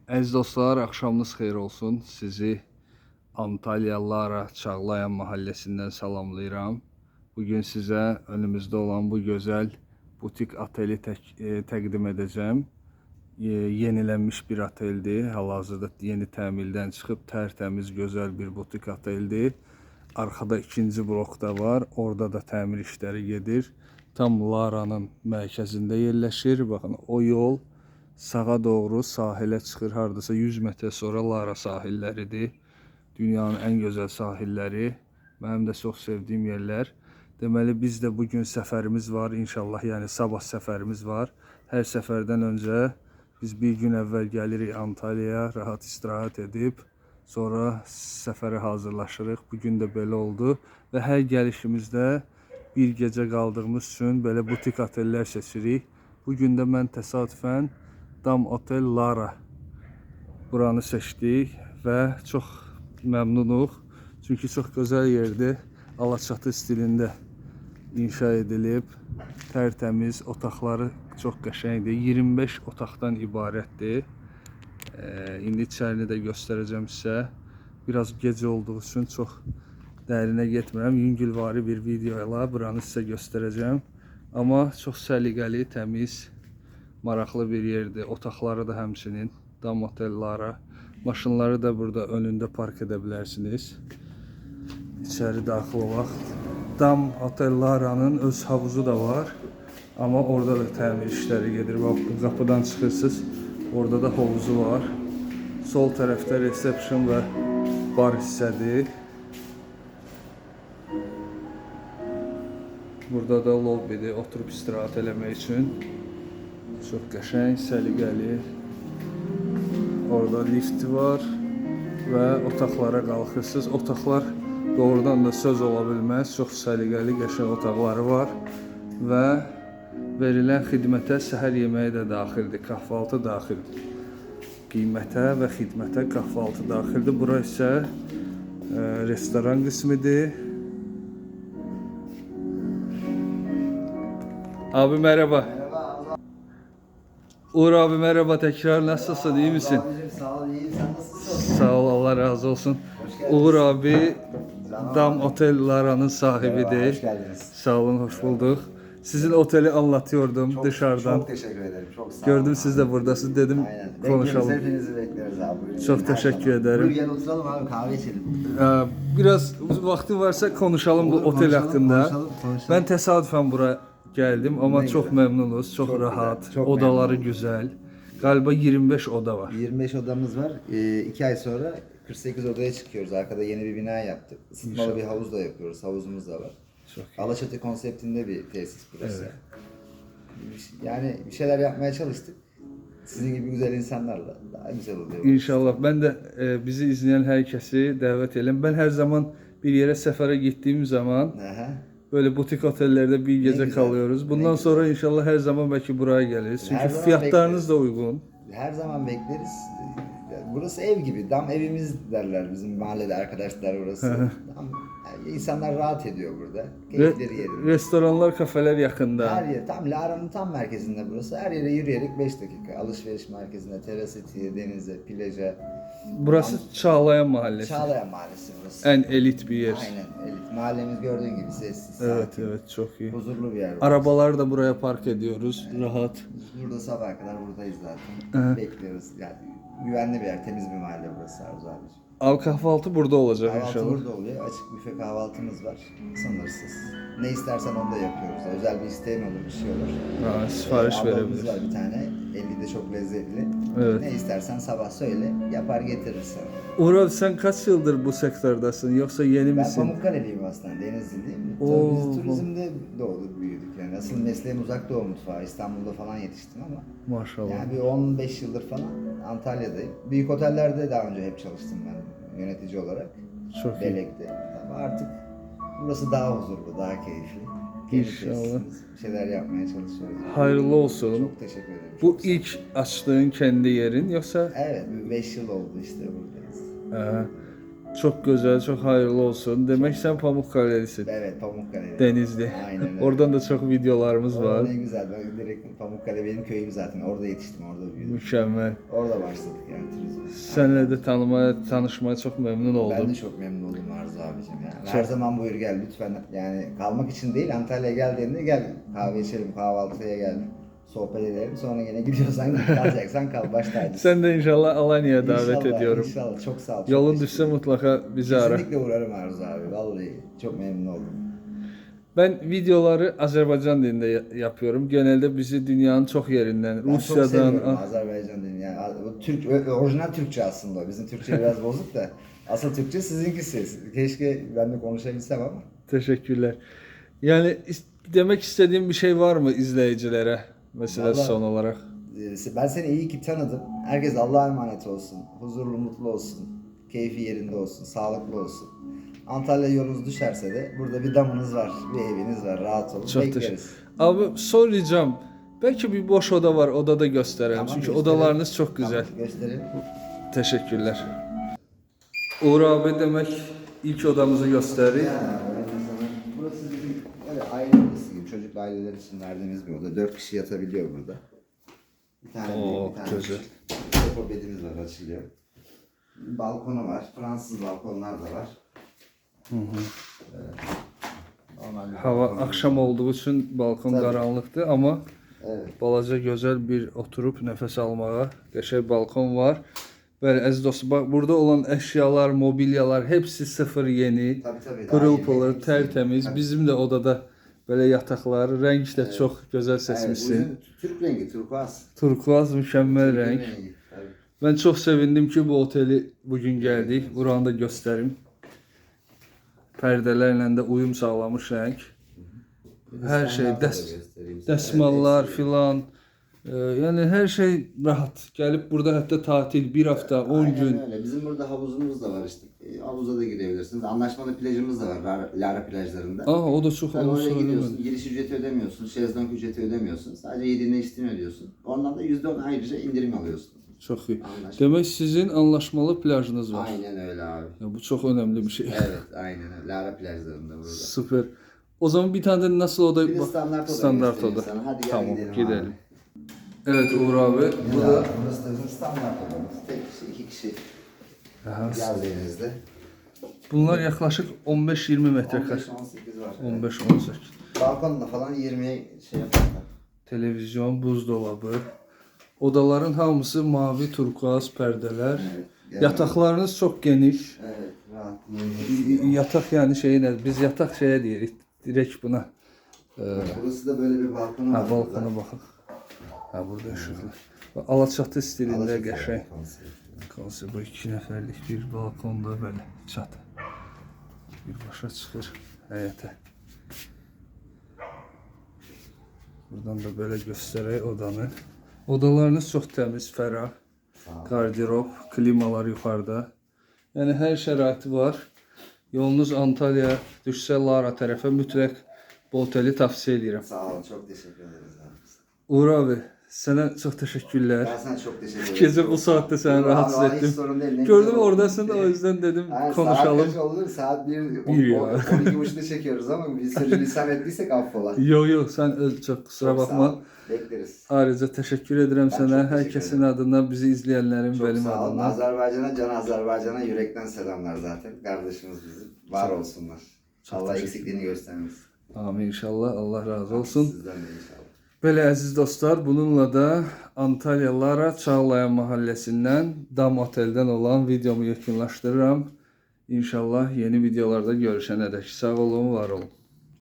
Əziz dostlar, axşamınız xeyir olsun. Sizi Antalya Lara Çağlayan mahallesinden salamlayıram. Bugün sizə önümüzdə olan bu gözəl butik oteli təqdim edəcəm. Yenilənmiş bir oteldir. Hal-hazırda yeni təmirdən çıxıb tərtəmiz gözəl bir butik oteldir. Arkada ikinci blokda var. Orada da təmir işləri gedir. Tam Lara'nın mərkəzində yerləşir. Baxın, o yol sağa doğru sahilə çıxır. Hardasa 100 metre sonra Lara sahilləridir. Dünyanın en gözəl sahilləri. Mənim də çox sevdiyim yerlər. Deməli biz də bugün səfərimiz var inşallah. Yəni sabah səfərimiz var. Hər səfərdən öncə biz bir gün əvvəl gəlirik Antalya'ya, rahat istirahət edib sonra səfərə hazırlaşırıq. Bugün də belə oldu və hər gəlişimizdə bir gecə qaldığımız üçün belə butik otellər seçirik. Bugün də mən təsadüfən Dam Otel Lara buranı seçdik və çox məmnunuq. Çünki çox gözəl yerdir. Alaçatı stilində inşa edilib. Tərtəmiz, otaqları çox qəşəngdir. 25 otaqdan ibarətdir. İndi içərini də göstərəcəm sizə. Biraz gecə olduğu üçün çox dərinə getmirəm. Yüngülvari bir video ilə buranı sizə göstərəcəm. Amma çox səliqəli, təmiz, maraqlı bir yerdir. Otaqları da həmçinin Dam Otel Lara. Maşınları da burada önündə park edə bilərsiniz. İçəri daxil olaq. Dam Otel Lara'nın öz havuzu da var. Amma orada da təmir işləri gedir. Bax, bu qapıdan çıxırsınız. Orada da havuzu var. Sol tərəfdə resepsiyon və bar hissədir. Burada da lobbidir, oturub istirahət eləmək üçün. Çox qəşəng, səliqəli. Orada lifti var və otaqlara qalxırsınız. Otaqlar doğrudan da söz ola bilməz. Çox səliqəli, qəşəng otaqları var və verilən xidmətə səhər yeməyi də daxildir, kahvaltı daxildir. Qiymətə və xidmətə kahvaltı daxildir. Bura isə restoran qismidir. Abi merhaba. Merhaba. Uğur abi merhaba tekrar. Nasılsın? İyi misin? Abicim sağ ol, iyiyim. Sen nasılsın? Sağ ol, Allah razı olsun. Uğur abi Dam Otel Lara'nın sahibidir. Merhaba, hoş geldiniz. Sağ olun, hoş bulduk. Sizin oteli anlatıyordum dışarıdan. Çok teşekkür ederim. Çok sağ olun. Gördüm siz de buradasınız, dedim Aynen. konuşalım. Hepinizi bekleriz abi. Buyurun. Çok Her teşekkür zaman. ederim. Buyur gel oturalım abi, kahve içelim. Biraz vaktin varsa konuşalım bu Olur, otel konuşalım, hakkında. konuşalım. Ben tesadüfen buraya geldim ama Ne çok güzel. memnunuz, çok Çok rahat. güzel, çok Odaları memnunum. güzel. Galiba 25 oda var. 25 odamız var. 2 ay sonra 48 odaya çıkıyoruz. Arkada yeni bir bina yaptık. Isıtmalı İnşallah. bir havuz da yapıyoruz. Havuzumuz da var. Çok iyi. Alaçatı konseptinde bir tesis burası. Evet. Yani bir şeyler yapmaya çalıştık. Sizin gibi güzel insanlarla daha güzel oluyor. İnşallah. Ben de bizi izleyen herkesi davet edelim. Ben her zaman bir yere sefere gittiğim zaman Aha. böyle butik otellerde bir gece güzel, kalıyoruz. Bundan ne sonra inşallah her zaman belki buraya geliriz. Çünkü Her zaman fiyatlarınız da uygun. Her zaman bekleriz. Burası ev gibi. Dam evimiz derler bizim mahallede arkadaşlar burası. Dam, yani insanlar rahat ediyor burada. Keyifleri yerinde. Restoranlar, kafeler yakında. Her yer tam Lara'nın tam merkezinde burası. Her yere yürüyerek 5 dakika. Alışveriş merkezinde, terasetiye, denize, plaja. Burası Çağlayan Mahallesi. Çağlayan Mahallesi burası. En elit bir yer. Aynen. Elit. Mahallemiz gördüğün gibi sessiz, Evet, sakin, evet, çok iyi. huzurlu bir yer. burası. Arabaları da buraya park ediyoruz. Rahat. Burada sabaha kadar buradayız zaten. Bekliyoruz. Yani güvenli bir yer, temiz bir mahalle burası Arzu abiciğim. Av kahvaltı burada olacak Kahvaltı inşallah. burada oluyor. Açık büfe kahvaltımız var. Sınırsız. Ne istersen onu da yapıyoruz. Özel bir isteğin olur, bir şey olur. Ha, sipariş Ablamız verebiliriz. var bir tane. Eli de çok lezzetli. Evet. Ne istersen sabah söyle, yapar getirir sana. Uğur abi, sen kaç yıldır bu sektördasın yoksa yeni Ben misin? Pamukkale'liyim aslında, Denizliliyim. Oo. Tabii biz turizmde doğduk, büyüdük yani. Asıl mesleğim uzak doğu mutfağı. İstanbul'da falan yetiştim ama. Maşallah. Yani bir 15 yıldır falan Antalya'dayım. Büyük otellerde daha önce hep çalıştım ben yönetici olarak. Çok iyi. Belek'te. Ama artık burası daha huzurlu, daha keyifli. Kendi İnşallah. tesisimiz, bir şeyler yapmaya çalışıyoruz. Hayırlı olsun. Çok teşekkür ederim. Bu çok sağ olun. ilk açtığın kendi yerin yoksa? Evet, 5 yıl oldu işte buradayız. Çok güzel, çok hayırlı olsun. Demek sen Pamukkale'lisin. Evet, Pamukkale. Denizli. Aynen öyle. Oradan da çok videolarımız Orada var. ne güzel. Ben direkt Pamukkale benim köyüm zaten. Orada yetiştim, orada büyüdüm. Mükemmel. Orada başladık yani turizme. Seninle de tanışmaya çok memnun Ben oldum. de çok memnun oldum Arzu abicim. Yani her zaman buyur gel lütfen. Yani kalmak için değil, Antalya'ya geldiğinde gel. Kahve içelim, kahvaltıya gel. Sohbet edelim. Sonra yine gidiyorsan kalacaksan kal, baş tacısın. Sen de inşallah Alanya'ya davet İnşallah, ediyorum. İnşallah. Çok sağ ol. çok Yolun teşekkür düşse ederim. mutlaka bizi ara. Kesinlikle uğrarım Arzu abi. Vallahi çok memnun oldum. Ben videoları Azerbaycan dilinde yapıyorum. Genelde bizi dünyanın çok yerinden, Ben çok Rusya'dan, seviyorum Azerbaycan dilini. Yani o orijinal Türkçe aslında o. Bizim Türkçe biraz bozuk da. Asıl Türkçe sizinkisi. Keşke ben de konuşabilsem ama. Teşekkürler. Yani demek istediğim bir şey var mı izleyicilere? Mesela Vallahi- son olarak. Ben seni iyi ki tanıdım. Herkes Allah'a emanet olsun. Huzurlu, mutlu olsun. Keyfi yerinde olsun. Sağlıklı olsun. Antalya yolunuz düşerse de burada bir damınız var. Bir eviniz var. Rahat olun. Çok Bekleriz. teşekkür. Abi soracağım. Belki bir boş oda var. Odada gösterelim. Tamam, Çünkü gösterelim. odalarınız çok güzel. Tamam, gösterelim. Teşekkürler. Uğur abi demek ilk odamızı gösterdi. Yani öyle sana. Burası bizim böyle aile odası gibi. Çocuklu aileler için verdiğimiz bir oda. 4 kişi yatabiliyor burada. Bir tane büyük, bir tane güzel. küçük. Depo bedimiz var, açılıyor. Balkonu var. Fransız balkonlar da var. Normal bir Hava balkon. akşam olduğu için balkon Tabii. karanlıktı ama Evet. balaca güzel bir oturup nefes almağa geçer balkon var. Böyle əziz dostum, bak burada olan eşyalar, mobilyalar hepsi sıfır yeni. Tabii tabii. Pırıl daha yeni, pırıl, hepsi tertemiz. yeni. Bizim de odada böyle yataklar, renk de çok güzel Evet, seçmişsin. bizim Türk rengi, turkuaz. Turkuaz mükemmel Türk renk. rengi, tabii. Ben çok sevindim ki bu oteli bugün geldik. Buranı da göstereyim. Perdelerle de uyum sağlamış renk. Her şey, Standartı da göstereyim size. desmallar Evet, filan. Yani her şey rahat. Gelip burada hatta tatil bir hafta, 10 aynen gün. öyle. Bizim burada havuzumuz da var işte. Havuza da girebilirsiniz. Anlaşmalı plajımız da var Lara plajlarında. O da çok Tabii onu oraya gidiyorsun, söylemedim. giriş ücreti ödemiyorsun, şezlong ücreti ödemiyorsun. Sadece yediğine içtiğini ödüyorsun. Ondan da %10 ayrıca indirim alıyorsun. Çok iyi. Anlaşıldı. Demek sizin anlaşmalı plajınız var. Aynen öyle abi. Ya bu çok önemli bir şey. Evet, aynen öyle. Lara plajlarında burada. Süper. O zaman bir tane de nasıl oda? Bir de standart oda Standart göstereyim oda. sana. Hadi gel Tamam, gidelim gidelim. abi. Evet Uğur abi. Bu da Burası da bizim standart odamız. Tek kişi, iki kişi geldiğinizde. bunlar yaklaşık 15-20 metrekare. 15-18 var. 15-18. Balkonda falan 20'ye şey yaparlar. Televizyon, buzdolabı. Odaların hamısı mavi turkuaz perdeler. Evet, Yataklarınız çok geniş. Evet, rahat. Yatak yani şeyine, biz yatak şeye diyoruz. Direkt buna. Burası da böyle bir balkonu var. Ha balkona bakın. Ha burada ışıklı. Alaçatı stilinde Alaçatı geçen. konsept. Konsept bu 2 nəfərlik bir balkonda böyle çatı. Bir başa çıxır həyətə. Buradan da böyle göstərək odanı. Odalarınız çox təmiz, fərah. Sağ ol. Qardirob, klimalar yuxarıda. Yəni hər şəraiti var. Yolunuz Antalya düşsə Lara tərəfə mütləq bu oteli tavsiyə edirəm. Sağ ol, çok teşekkür ederiz abi. Uğur abi, sənə çox təşəkkürlər. Ben sana çok teşekkür ederim. Gece bu saatte seni Yok, rahatsız abi, hiç ettim. sorun değil. Ne Gördüm güzel oldu. oradasın da o yüzden dedim Yani konuşalım. Saat kaç oldu? Saat 1, Bir ya. 12.30'da çekiyoruz ama bir sürçülisan ettiysek affola. Yok sen çok kusura Çok sağ bakma. ol. Bekleriz. Ayrıca teşekkür ederim Ben sana. çok teşekkür Herkesin adına, bizi izleyenlerin Çok benim sağ olun. adına. Azerbaycan'a, Can Azerbaycan'a yürekten selamlar zaten. Kardeşimiz bizim. Var olsunlar. Allah teşekkür eksikliğini göstermesin. Amin inşallah. Allah razı olsun. Sizden de inşallah. Böyle aziz dostlar, bununla da Antalya Lara Çağlayan Mahallesinden Dam Otel'den olan videomu yekunlaştırıram. İnşallah yeni videolarda görüşene dek sağ olun, var olun.